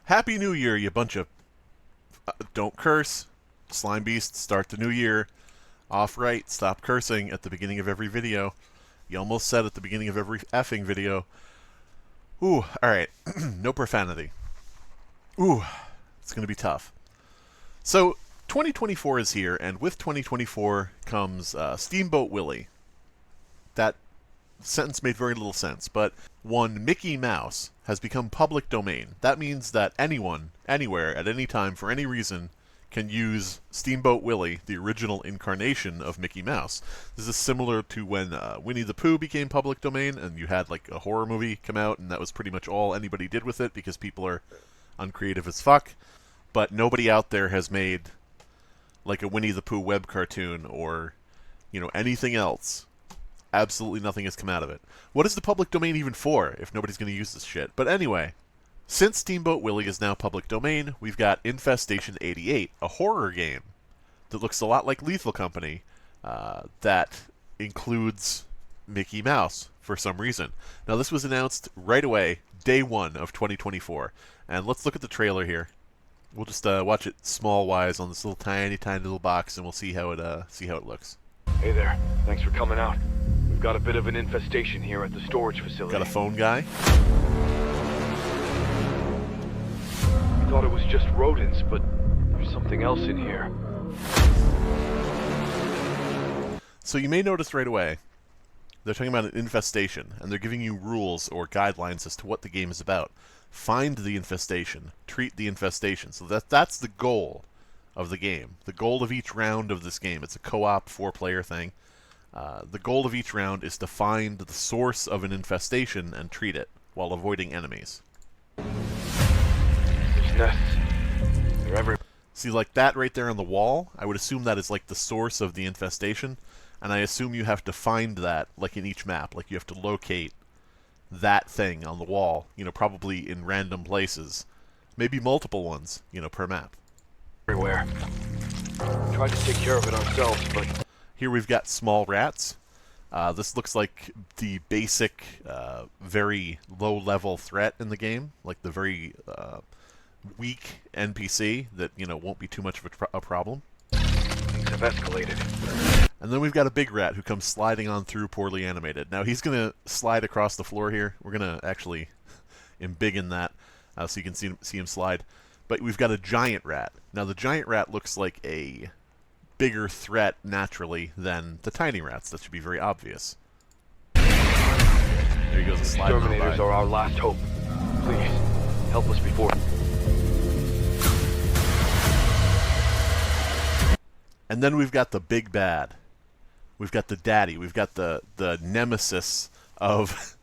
Happy New Year, you bunch of... don't curse. Slimebeast, start the new year. Off right, stop cursing at the beginning of every video. You almost said at the beginning of every effing video. Ooh, alright. No profanity. Ooh, it's going to be tough. So, 2024 is here, and with 2024 comes Steamboat Willie. That sentence made very little sense, but one Mickey Mouse has become public domain. That means that anyone, anywhere, at any time, for any reason, can use Steamboat Willie, the original incarnation of Mickey Mouse. This is similar to when Winnie the Pooh became public domain, and you had like a horror movie come out, and that was pretty much all anybody did with it, because people are uncreative as fuck. But nobody out there has made like a Winnie the Pooh web cartoon or, you know, anything else. Absolutely nothing has come out of it. What is the public domain even for, if nobody's going to use this shit? But anyway, since Steamboat Willie is now public domain, we've got Infestation 88, a horror game that looks a lot like Lethal Company, that includes Mickey Mouse for some reason. Now this was announced right away, day one of 2024, and let's look at the trailer here. We'll just watch it small-wise on this little tiny little box, and we'll see how it looks. Hey there, thanks for coming out. We've got a bit of an infestation here at the storage facility. Got a phone guy? We thought it was just rodents, but there's something else in here. So you may notice right away, they're talking about an infestation, and they're giving you rules or guidelines as to what the game is about. Find the infestation, treat the infestation. So that's the goal of the game. The goal of each round of this game, it's a co-op 4-player thing. The goal of each round is to find the source of an infestation and treat it while avoiding enemies. There's nests. They're everywhere. See, like that right there on the wall, I would assume that is like the source of the infestation, and I assume you have to find that, like in each map. Like you have to locate that thing on the wall, you know, probably in random places. Maybe multiple ones, you know, per map. Everywhere. We tried to take care of it ourselves, but... Here we've got small rats. This looks like the basic, very low-level threat in the game, like the very weak NPC that, you know, won't be too much of a problem. Things have escalated. And then we've got a big rat who comes sliding on through, poorly animated. Now he's going to slide across the floor here. We're going to actually embiggen that so you can see him slide. But we've got a giant rat. Now the giant rat looks like a bigger threat naturally than the tiny rats. That should be very obvious. There he goes, a slide. Exterminators are our last hope. Please, help us before. And then we've got the big bad. We've got the daddy. We've got the nemesis of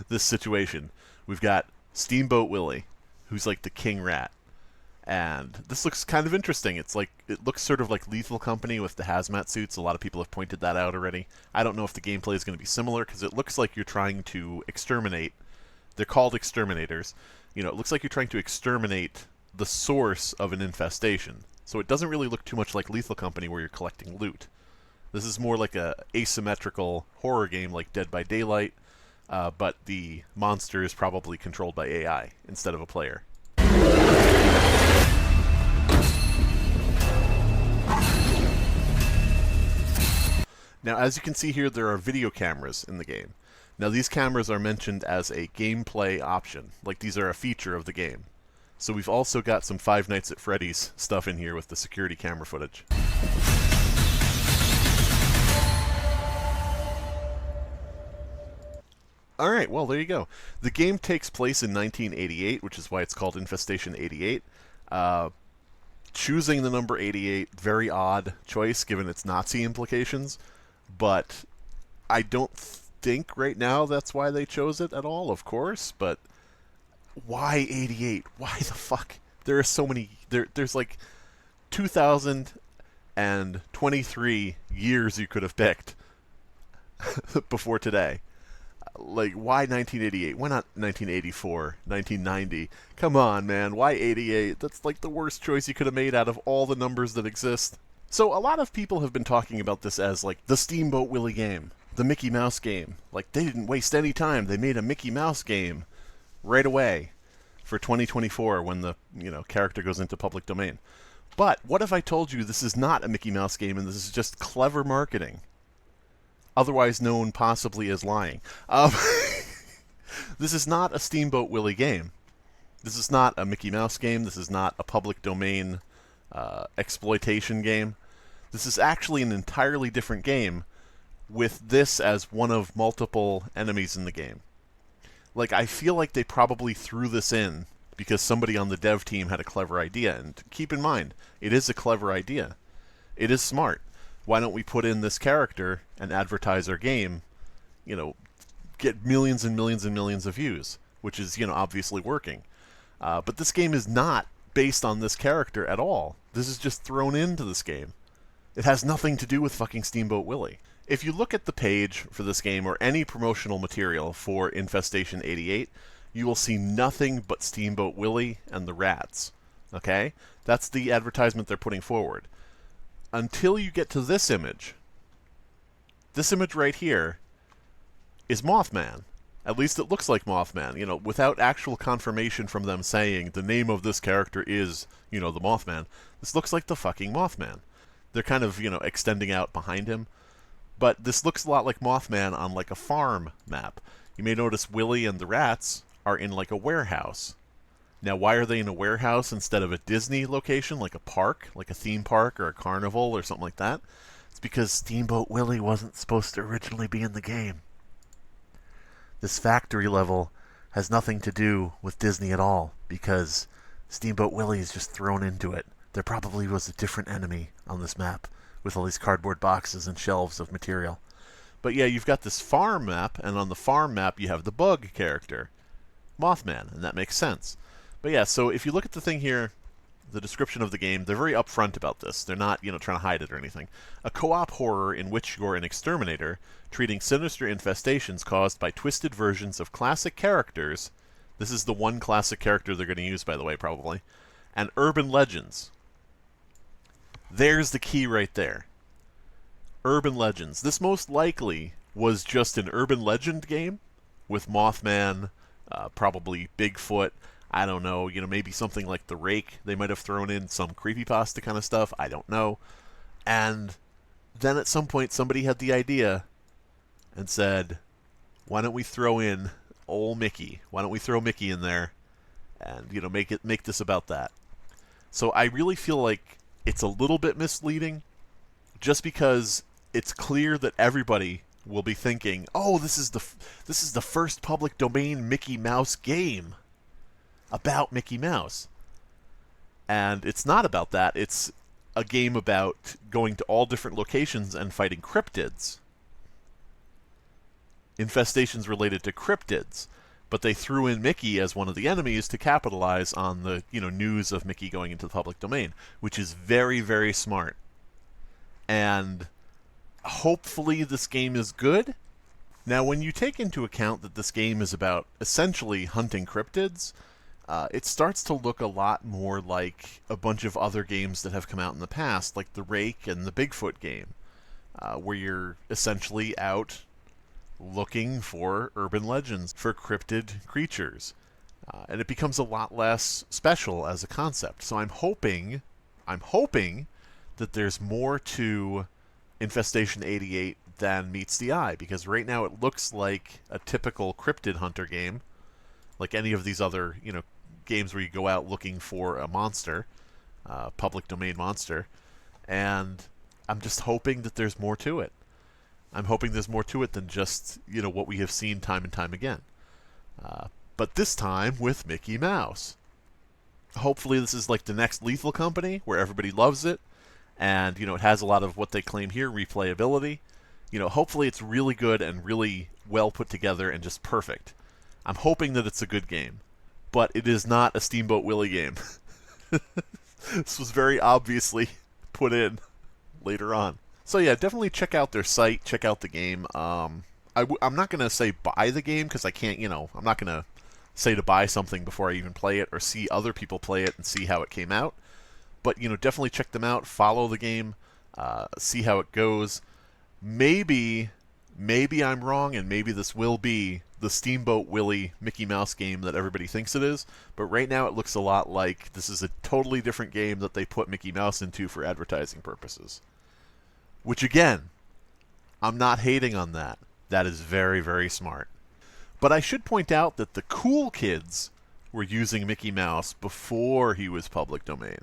this situation. We've got Steamboat Willie, who's like the king rat. And this looks kind of interesting. It looks sort of like Lethal Company with the hazmat suits. A lot of people have pointed that out already. I don't know if the gameplay is going to be similar, because it looks like you're trying to exterminate. They're called exterminators. You know, it looks like you're trying to exterminate the source of an infestation. So it doesn't really look too much like Lethal Company where you're collecting loot. This is more like a asymmetrical horror game like Dead by Daylight, but the monster is probably controlled by AI instead of a player. Now, as you can see here, there are video cameras in the game. Now, these cameras are mentioned as a gameplay option. Like, these are a feature of the game. So we've also got some Five Nights at Freddy's stuff in here with the security camera footage. Alright, well, there you go. The game takes place in 1988, which is why it's called Infestation 88. Choosing the number 88, very odd choice given its Nazi implications, but I don't think right now that's why they chose it at all, of course, but why 88? Why the fuck? There are so many... There's like 2,023 years you could have picked before today. Like, why 1988? Why not 1984, 1990? Come on, man. Why 88? That's like the worst choice you could have made out of all the numbers that exist. So a lot of people have been talking about this as like the Steamboat Willie game, the Mickey Mouse game. Like, they didn't waste any time. They made a Mickey Mouse game right away. for 2024 when the character goes into public domain. But what if I told you this is not a Mickey Mouse game and this is just clever marketing, otherwise known possibly as lying? This is not a Steamboat Willie game. This is not a Mickey Mouse game. This is not a public domain exploitation game. This is actually an entirely different game with this as one of multiple enemies in the game. Like, I feel like they probably threw this in because somebody on the dev team had a clever idea. And keep in mind, it is a clever idea. It is smart. Why don't we put in this character and advertise our game, get millions and millions and millions of views, which is, obviously working. But this game is not based on this character at all. This is just thrown into this game. It has nothing to do with fucking Steamboat Willie. If you look at the page for this game or any promotional material for Infestation 88, you will see nothing but Steamboat Willie and the rats. Okay? That's the advertisement they're putting forward. Until you get to this image. This image right here is Mothman. At least it looks like Mothman. Without actual confirmation from them saying the name of this character is, the Mothman. This looks like the fucking Mothman. They're kind of, extending out behind him. But this looks a lot like Mothman on like a farm map. You may notice Willie and the rats are in like a warehouse. Now, why are they in a warehouse instead of a Disney location, like a park, like a theme park or a carnival or something like that? It's because Steamboat Willie wasn't supposed to originally be in the game. This factory level has nothing to do with Disney at all, because Steamboat Willie is just thrown into it. There probably was a different enemy on this map, with all these cardboard boxes and shelves of material. But yeah, you've got this farm map, and on the farm map you have the bug character, Mothman, and that makes sense. But yeah, so if you look at the thing here, the description of the game, they're very upfront about this. They're not, trying to hide it or anything. A co-op horror in which you're an exterminator, treating sinister infestations caused by twisted versions of classic characters. This is the one classic character they're going to use, by the way, probably. And urban legends. There's the key right there. Urban legends. This most likely was just an urban legend game with Mothman, probably Bigfoot. I don't know, maybe something like The Rake. They might have thrown in some creepypasta kind of stuff. I don't know. And then at some point somebody had the idea and said, why don't we throw in old Mickey? Why don't we throw Mickey in there and, make this about that? So I really feel like it's a little bit misleading, just because it's clear that everybody will be thinking, "Oh, this is the first public domain Mickey Mouse game about Mickey Mouse," and it's not about that. It's a game about going to all different locations and fighting cryptids. Infestations related to cryptids. But they threw in Mickey as one of the enemies to capitalize on the, news of Mickey going into the public domain, which is very, very smart. And hopefully this game is good. Now, when you take into account that this game is about essentially hunting cryptids, it starts to look a lot more like a bunch of other games that have come out in the past, like the Rake and the Bigfoot game, where you're essentially out looking for urban legends, for cryptid creatures. And it becomes a lot less special as a concept. So I'm hoping that there's more to Infestation 88 than meets the eye, because right now it looks like a typical cryptid hunter game, like any of these other, games where you go out looking for a monster, public domain monster, and I'm just hoping that there's more to it. I'm hoping there's more to it than just, what we have seen time and time again. But this time with Mickey Mouse. Hopefully this is like the next Lethal Company, where everybody loves it, and, it has a lot of what they claim here, replayability. Hopefully it's really good and really well put together and just perfect. I'm hoping that it's a good game. But it is not a Steamboat Willie game. This was very obviously put in later on. So yeah, definitely check out their site, check out the game. I'm not going to say buy the game, because I can't, I'm not going to say to buy something before I even play it, or see other people play it and see how it came out. But, definitely check them out, follow the game, see how it goes. Maybe I'm wrong, and maybe this will be the Steamboat Willie Mickey Mouse game that everybody thinks it is, but right now it looks a lot like this is a totally different game that they put Mickey Mouse into for advertising purposes. Which again, I'm not hating on that. That is very, very smart. But I should point out that the cool kids were using Mickey Mouse before he was public domain.